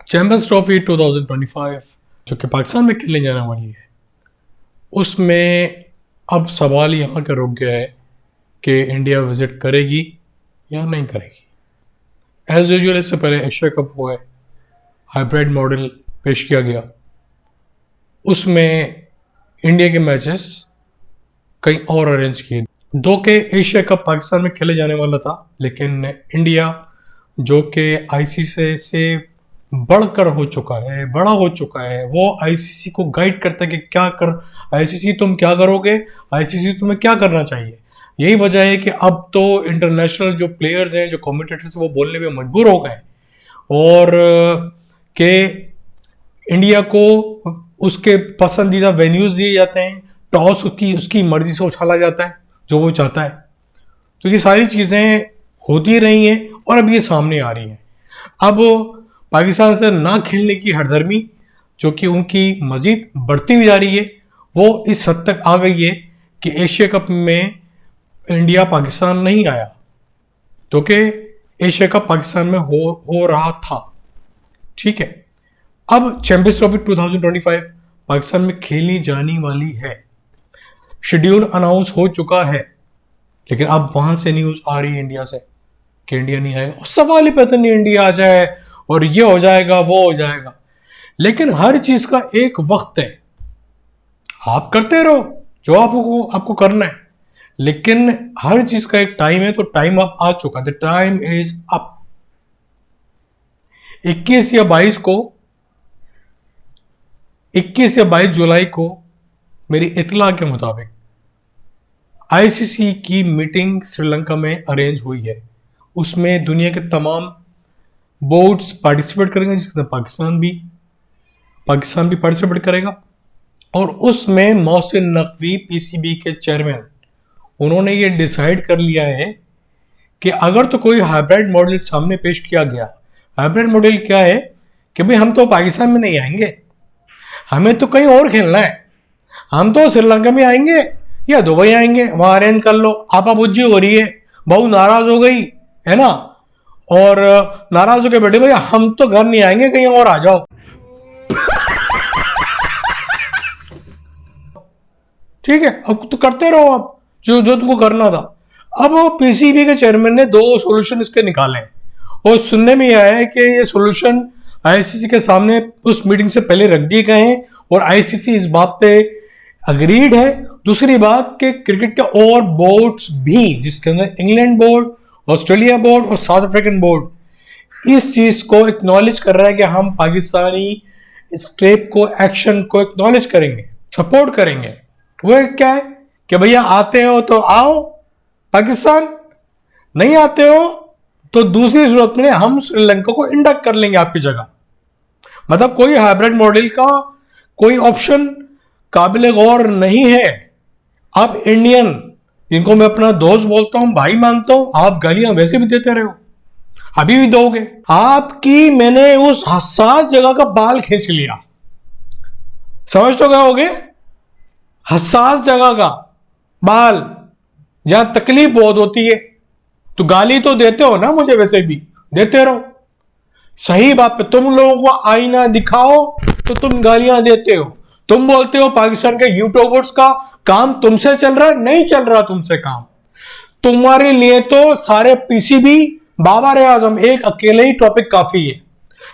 Champions trophy 2025 जो कि पाकिस्तान में खेलने जाने वाली है, उसमें अब सवाल यहाँ का रुक गया है कि इंडिया विज़िट करेगी या नहीं करेगी। एज यूजुअल इससे पहले एशिया कप हुआ है, हाइब्रिड मॉडल पेश किया गया, उसमें इंडिया के मैचेस कहीं और अरेंज किए। दो के एशिया कप पाकिस्तान में खेले जाने वाला था, लेकिन इंडिया जो कि आईसीसी से बढ़कर हो चुका है, बड़ा हो चुका है, वो आईसीसी को गाइड करता है कि क्या कर, आईसीसी तुम क्या करोगे, आईसीसी तुम्हें क्या करना चाहिए। यही वजह है कि अब तो इंटरनेशनल जो प्लेयर्स हैं, जो कमेंटेटर्स हैं, वो बोलने पे मजबूर हो गए और कि इंडिया को उसके पसंदीदा वेन्यूज दिए जाते हैं, टॉस उसकी मर्जी से उछाला जाता है जो वो चाहता है। तो ये सारी चीज़ें होती रही हैं और अब ये सामने आ रही हैं। अब पाकिस्तान से ना खेलने की हरदर्मी जो कि उनकी मजीद बढ़ती हुई जा रही है, वो इस हद तक आ गई है कि एशिया कप में इंडिया पाकिस्तान नहीं आया, तो कि एशिया कप पाकिस्तान में हो रहा था। ठीक है, अब चैंपियंस ट्रॉफी 2025 पाकिस्तान में खेली जाने वाली है, शेड्यूल अनाउंस हो चुका है, लेकिन अब वहां से न्यूज आ रही है इंडिया से कि इंडिया नहीं आएगा। सवाल ही पता नहीं, इंडिया आ जाए और ये हो जाएगा वो हो जाएगा, लेकिन हर चीज का एक वक्त है। आप करते रहो जो आपको करना है, लेकिन हर चीज का एक टाइम है। तो टाइम अब आ चुका, द टाइम इज अप। 21 या 22 जुलाई को मेरी इतला के मुताबिक आईसीसी की मीटिंग श्रीलंका में अरेंज हुई है। उसमें दुनिया के तमाम बोर्ड्स पार्टिसिपेट करेंगे, जिसमें पाकिस्तान भी पार्टिसिपेट करेगा। और उसमें मोहसिन नकवी पीसीबी के चेयरमैन, उन्होंने ये डिसाइड कर लिया है कि अगर तो कोई हाइब्रिड मॉडल सामने पेश किया गया, हाइब्रिड मॉडल क्या है कि भाई हम तो पाकिस्तान में नहीं आएंगे, हमें तो कहीं और खेलना है, हम तो श्रीलंका में आएंगे या दुबई आएंगे, वहां अरेंज कर लो। आपा बुज्जी हो रही है, बहु नाराज हो गई है ना, और नाराज होकर बैठे भाई हम तो घर नहीं आएंगे, कहीं और आ जाओ। ठीक है, अब तो करते रहो आप जो तुमको करना था। अब पीसीबी के चेयरमैन ने 2 सॉल्यूशन इसके निकाले और सुनने में आया है कि ये सॉल्यूशन आईसीसी के सामने उस मीटिंग से पहले रख दिए गए हैं और आईसीसी इस बात पे अग्रीड है। दूसरी बात कि क्रिकेट के और बोर्ड्स भी, जिसके अंदर इंग्लैंड बोर्ड, ऑस्ट्रेलिया बोर्ड और साउथ अफ्रीकन बोर्ड, इस चीज को एक्नॉलेज कर रहा है कि हम पाकिस्तानी स्टेप को, एक्शन को एक्नॉलेज करेंगे, सपोर्ट करेंगे। वो क्या है कि भैया आते हो तो आओ पाकिस्तान, नहीं आते हो तो दूसरी सूरत में हम श्रीलंका को इंडक्ट कर लेंगे आपकी जगह। मतलब कोई हाइब्रिड मॉडल का कोई ऑप्शन काबिल गौर नहीं है। आप इंडियन, जिनको मैं अपना दोस्त बोलता हूं, भाई मानता हूं, आप गालियां वैसे भी देते रहे हो, अभी भी दोगे। आपकी मैंने उस हसास जगह का बाल खींच लिया, समझ तो गए होगे, हसास जगह का बाल जहां तकलीफ बहुत होती है। तो गाली तो देते हो ना, मुझे वैसे भी देते रहो। सही बात पे तुम लोगों को आईना दिखाओ तो तुम गालियां देते हो। तुम बोलते हो पाकिस्तान के यूट्यूबर्स का काम तुमसे चल रहा है, नहीं चल रहा तुमसे काम। तुम्हारे लिए तो सारे पीसीबी, बाबर आजम एक अकेले ही टॉपिक काफी है,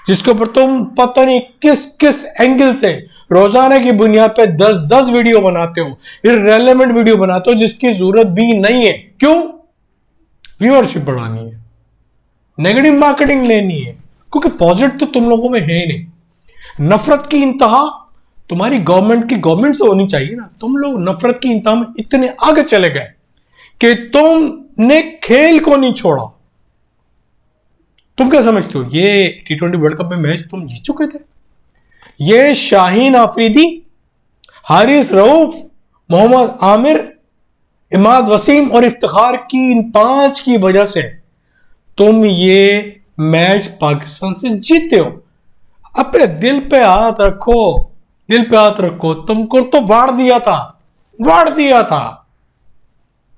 जिसके ऊपर तुम पता नहीं किस किस एंगल से रोजाना की बुनियाद पे 10-10 वीडियो बनाते हो, इररेलेवेंट वीडियो बनाते हो जिसकी जरूरत भी नहीं है। क्यों? व्यूअरशिप बढ़ानी है, नेगेटिव मार्केटिंग लेनी है, क्योंकि पॉजिटिव तो तुम लोगों में है ही नहीं। नफरत की इंतहा तुम्हारी गवर्नमेंट से होनी चाहिए ना। तुम लोग नफरत की इंतहा में इतने आगे चले गए कि तुमने खेल को नहीं छोड़ा। तुम क्या समझते हो, ये T20 वर्ल्ड कप में मैच तुम जीत चुके थे? ये शाहीन आफरीदी, हारिस रऊफ, मोहम्मद आमिर, इमाद वसीम और इफ्तिखार की, इन 5 की वजह से तुम ये मैच पाकिस्तान से जीते हो। अपने दिल पे हाथ रखो, दिल पे हाथ रखो। तुमको तो वाड़ दिया था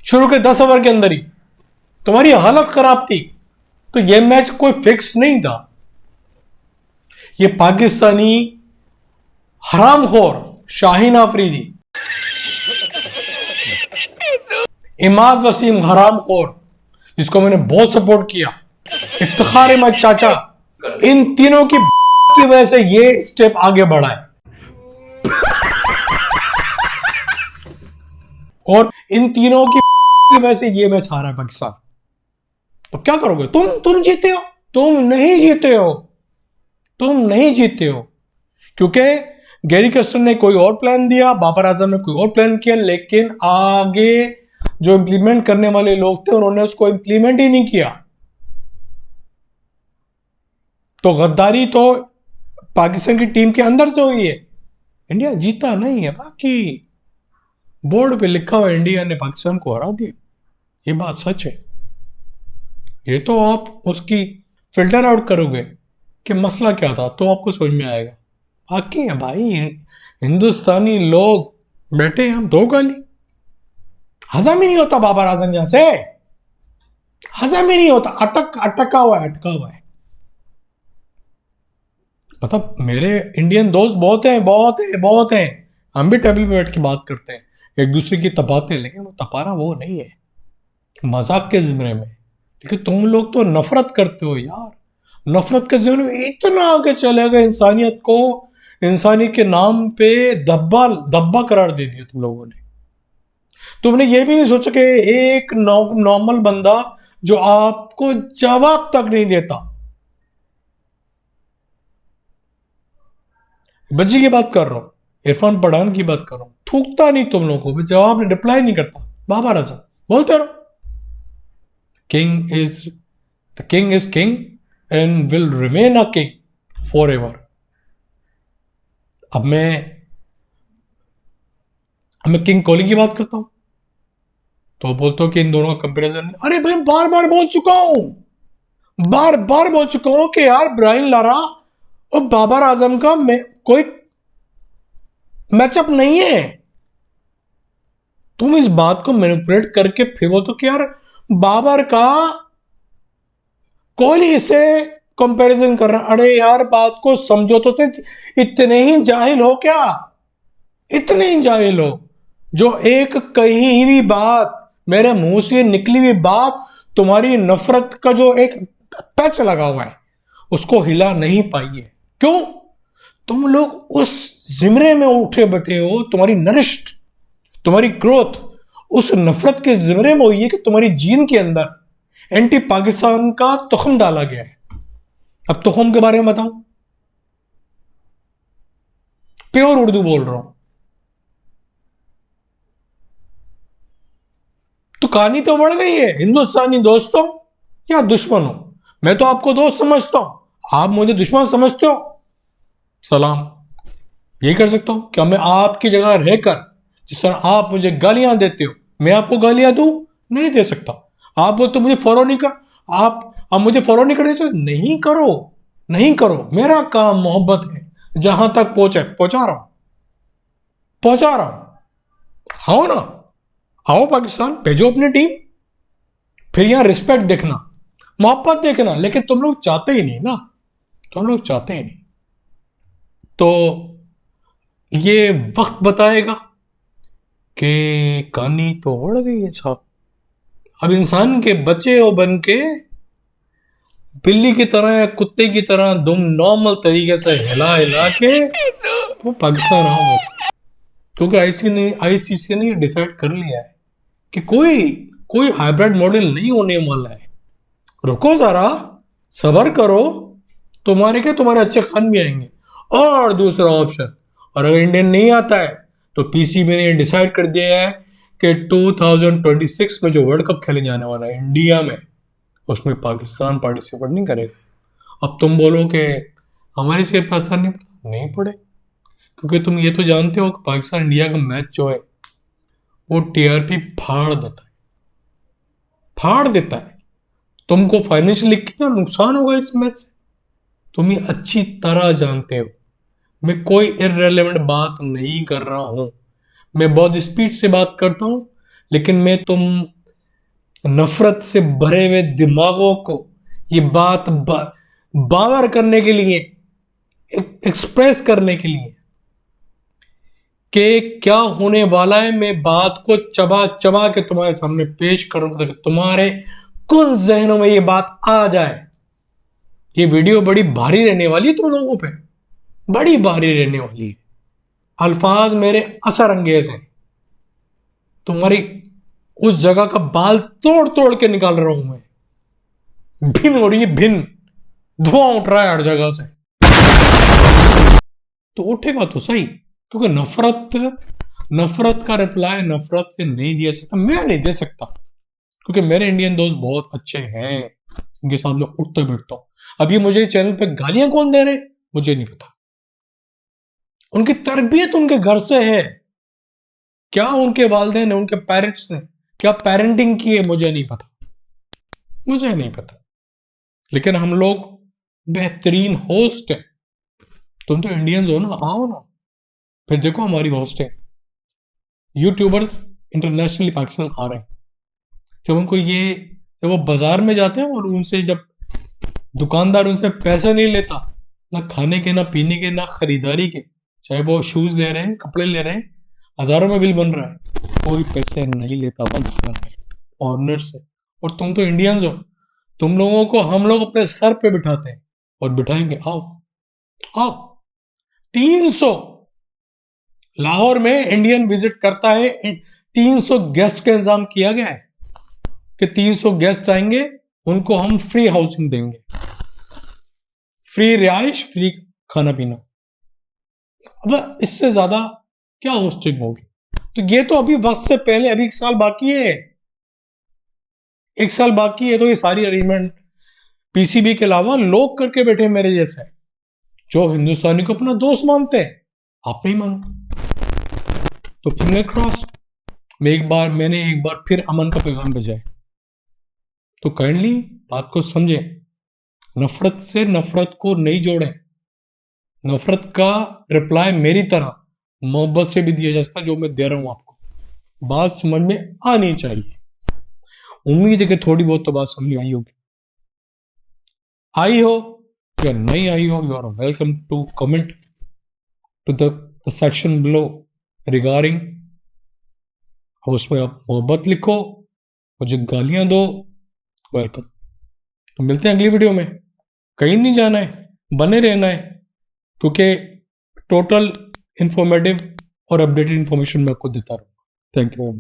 शुरू के 10 ओवर के अंदर ही, तुम्हारी हालत खराब थी। तो ये मैच कोई फिक्स नहीं था। ये पाकिस्तानी हरामखोर शाहीन आफरीदी, इमाद वसीम हरामखोर, जिसको मैंने बहुत सपोर्ट किया, इफ्तिखार अहमद चाचा, इन तीनों की वजह से ये स्टेप आगे बढ़ा है। और इन तीनों की वजह से ये मैच हारा है पाकिस्तान। तो क्या करोगे? तुम जीते हो? तुम नहीं जीते हो, तुम नहीं जीते हो, क्योंकि गैरी कस्टर ने कोई और प्लान दिया, बाबर आजम ने कोई और प्लान किया, लेकिन आगे जो इंप्लीमेंट करने वाले लोग थे उन्होंने उसको इंप्लीमेंट ही नहीं किया। तो गद्दारी तो पाकिस्तान की टीम के अंदर से हुई है, इंडिया जीता नहीं है। बाकी बोर्ड पे लिखा हुआ इंडिया ने पाकिस्तान को हरा दिया, ये बात सच है। ये तो आप उसकी फिल्टर आउट करोगे कि मसला क्या था तो आपको समझ में आएगा। बाकी है भाई, हिंदुस्तानी लोग बैठे हम दो गाली, हजम ही नहीं होता बाबर आजम यहां से, हजम ही नहीं होता, अटका हुआ है। मतलब मेरे इंडियन दोस्त बहुत हैं, हम भी टेबल पे बैठ के बात करते हैं, एक दूसरे की तपाते हैं, लेकिन वो तपाना वो नहीं है, मजाक के जिम्रे में। लेकिन तुम लोग तो नफरत करते हो यार, नफरत के जिम्रे में इतना आगे चले गए, इंसानियत को इंसानियत के नाम पे दब्बा करार दे दिया तुम लोगों ने। तुमने ये भी नहीं सोचा कि एक नॉर्मल बंदा जो आपको जवाब तक नहीं देता, बच्ची की बात कर रहा हूं, इरफान पठान की बात कर रहा हूं, थूकता नहीं तुम लोगों को, जवाब रिप्लाई नहीं करता, बाबर आजम बोलते रहो the king is king and will remain a king for ever. अब मैं किंग कोहली की बात करता हूं तो बोलते हो कि इन दोनों का कंपैरिजन नहीं। अरे भाई बार बार बोल चुका हूं कि यार ब्रायन लारा और बाबर आजम का कोई मैचअप नहीं है। तुम इस बात को मैनिपुलेट करके फिर बोलते कि यार बाबर का कोहली से कंपैरिजन कर रहा। अरे यार बात को समझो तो से, इतने ही जाहिल हो क्या? इतने ही जाहिल हो जो एक कही हुई बात, मेरे मुंह से निकली हुई बात, तुम्हारी नफरत का जो एक पैच लगा हुआ है उसको हिला नहीं पाई है। क्यों? तुम लोग उस जिमरे में उठे बैठे हो, तुम्हारी नरिश्ट, तुम्हारी ग्रोथ उस नफरत के जिमरे में हुई है कि तुम्हारी जीन के अंदर एंटी पाकिस्तान का तुखम डाला गया है। अब तुखम के बारे में बताऊं, प्योर उर्दू बोल रहा हूं, तो कहानी तो बढ़ गई है। हिंदुस्तानी दोस्तों या दुश्मनों, मैं तो आपको दोस्त समझता हूं, आप मुझे दुश्मन समझते हो, सलाम। यही कर सकता हूं क्या मैं आपकी जगह रहकर, जिस तरह आप मुझे गालियां देते हो मैं आपको गालियां दूं? नहीं दे सकता। आप बोलते मुझे फॉलो नहीं कर, आप मुझे फॉलो नहीं करने से, नहीं करो, मेरा काम मोहब्बत है, जहां तक पहुंचा रहा हूं। आओ ना, आओ पाकिस्तान, भेजो अपनी टीम, फिर यहां रिस्पेक्ट देखना, मोहब्बत देखना, लेकिन तुम लोग चाहते ही नहीं ना, तो ये वक्त बताएगा कि कहानी तो बढ़ गई है साहब। अब इंसान के बच्चे हो बन के बिल्ली की तरह या कुत्ते की तरह तुम नॉर्मल तरीके से हिला के वो पाकिस्तान आओगे, क्योंकि आईसीसी ने डिसाइड कर लिया है कि कोई हाइब्रिड मॉडल नहीं होने वाला है। रुको जरा, सब्र करो, तुम्हारे अच्छे खान भी आएंगे। और दूसरा ऑप्शन, और अगर इंडियन नहीं आता है तो पीसीबी ने डिसाइड कर दिया है कि 2026 में जो वर्ल्ड कप खेले जाने वाला है इंडिया में, उसमें पाकिस्तान पार्टिसिपेट नहीं करेगा। अब तुम बोलो कि हमारे से पैसा नहीं पड़े, क्योंकि तुम ये तो जानते हो कि पाकिस्तान इंडिया का मैच जो है वो टीआरपी फाड़ देता है। तुमको फाइनेंशियली कितना नुकसान होगा इस मैच से, तुम ये अच्छी तरह जानते हो। मैं कोई इररिलेवेंट बात नहीं कर रहा हूं, मैं बहुत स्पीड से बात करता हूं, लेकिन मैं तुम नफरत से भरे हुए दिमागों को ये बात बावर करने के लिए एक्सप्रेस करने के लिए कि क्या होने वाला है, मैं बात को चबा चबा के तुम्हारे सामने पेश करूंगा ताकि तुम्हारे कुल जहनों में ये बात आ जाए। ये वीडियो बड़ी भारी रहने वाली है तुम लोगों पे, बड़ी भारी रहने वाली है। अल्फाज मेरे असर अंगेज हैं, तुम्हारी उस जगह का बाल तोड़ तोड़ के निकाल रहा हूं मैं। भिन हो रही है, भिन धुआं उठ रहा है हर जगह से। तो उठेगा तो सही, क्योंकि नफरत का रिप्लाई नफरत से नहीं दिया सकता, मैं नहीं दे सकता, क्योंकि मेरे इंडियन दोस्त बहुत अच्छे हैं, उनके साथ मैं उठता बैठता हूं। अभी मुझे चैनल पे गालियां कौन दे रहे मुझे नहीं पता, उनकी तरबियत उनके घर से है, क्या उनके वालिदैन ने, उनके पेरेंट्स ने क्या पेरेंटिंग की है मुझे नहीं पता, मुझे नहीं पता। लेकिन हम लोग बेहतरीन होस्ट है। तुम तो इंडियंस हो ना, आओ ना, फिर देखो हमारी होस्ट है। यूट्यूबर्स इंटरनेशनली पाकिस्तान आ रहे हैं, जब उनको ये, जब वो बाजार में जाते हैं और उनसे जब दुकानदार उनसे पैसे नहीं लेता, ना खाने के, ना पीने के, ना खरीदारी के, चाहे वो शूज ले रहे हैं, कपड़े ले रहे हैं, हजारों में बिल बन रहा है, कोई पैसे नहीं लेता ऑनर से। और तुम तो इंडियंस हो, तुम लोगों को हम लोग अपने सर पे बिठाते हैं और बिठाएंगे, आओ आओ। 300 लाहौर में इंडियन विजिट करता है, 300 गेस्ट का इंतजाम किया गया है कि 300 गेस्ट आएंगे, उनको हम फ्री हाउसिंग देंगे, फ्री रिहाइश, फ्री खाना पीना। अब इससे ज्यादा क्या होस्टिंग होगी? तो ये तो अभी वक्त से पहले, अभी 1 साल बाकी है, 1 साल बाकी है, तो ये सारी अरेंजमेंट पीसीबी के अलावा लोग करके बैठे मेरे जैसे, जो हिंदुस्तानी को अपना दोस्त मानते हैं, आप नहीं मानते। तो फिंगर क्रॉस, मैंने एक बार फिर अमन का पैगाम भेजा है, तो काइंडली बात को समझे, नफरत से नफरत को नहीं जोड़े। नफरत का रिप्लाई मेरी तरह मोहब्बत से भी दिया जा सकता, जो मैं दे रहा हूं आपको, बात समझ में आनी चाहिए। उम्मीद है कि थोड़ी बहुत तो बात समझ में आई होगी। आई हो या नहीं आई हो, you are welcome to comment to the section below regarding. उसमें आप मोहब्बत लिखो, मुझे गालियां दो, वेलकम। तो मिलते हैं अगली वीडियो में। कहीं नहीं जाना है, बने रहना है, क्योंकि टोटल इंफॉर्मेटिव और अपडेटेड इंफॉर्मेशन मैं आपको देता रहूँगा। Thank you.